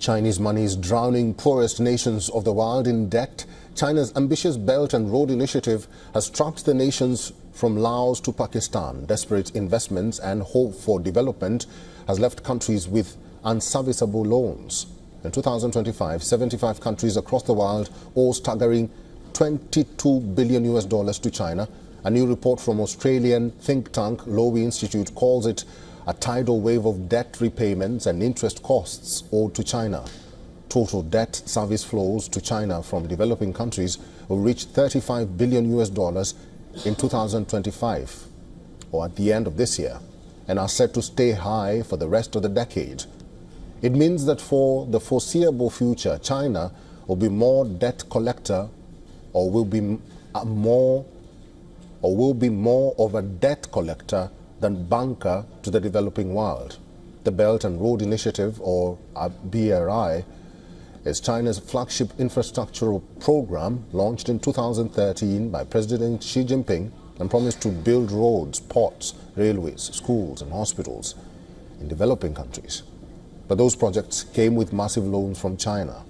Chinese money is drowning poorest nations of the world in debt. China's ambitious Belt and Road Initiative has trapped the nations from Laos to Pakistan. Desperate investments and hope for development has left countries with unserviceable loans. In 2025, 75 countries across the world owe staggering $22 billion to China. A new report from Australian think tank Lowy Institute calls it a tidal wave of debt repayments and interest costs owed to China. Total debt service flows to China from developing countries will reach $35 billion in 2025, or at the end of this year, and are set to stay high for the rest of the decade. It means that for the foreseeable future, China will be more debt collector will be more of a debt collector than banker to the developing world. The Belt and Road Initiative, or BRI, is China's flagship infrastructural program launched in 2013 by President Xi Jinping and promised to build roads, ports, railways, schools and hospitals in developing countries. But those projects came with massive loans from China.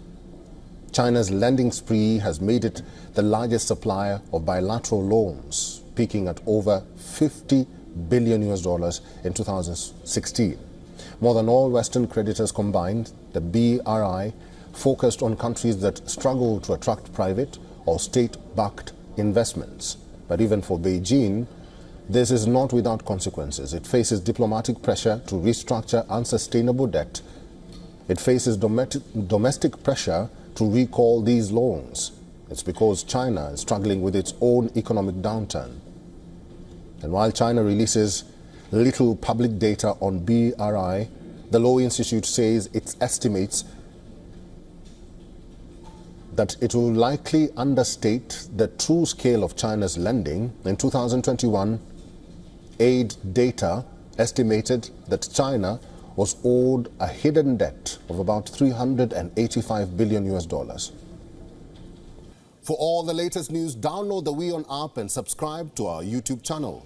China's lending spree has made it the largest supplier of bilateral loans, peaking at over $50 billion in 2016. More than all Western creditors combined, the BRI focused on countries that struggle to attract private or state-backed investments. But even for Beijing, this is not without consequences. It faces diplomatic pressure to restructure unsustainable debt. It faces domestic pressure to recall these loans. It's because China is struggling with its own economic downturn. And while China releases little public data on BRI, the Lowy Institute says it estimates that it will likely understate the true scale of China's lending. In 2021, aid data estimated that China was owed a hidden debt of about $385 billion. For all the latest news, download the WION app and subscribe to our YouTube channel.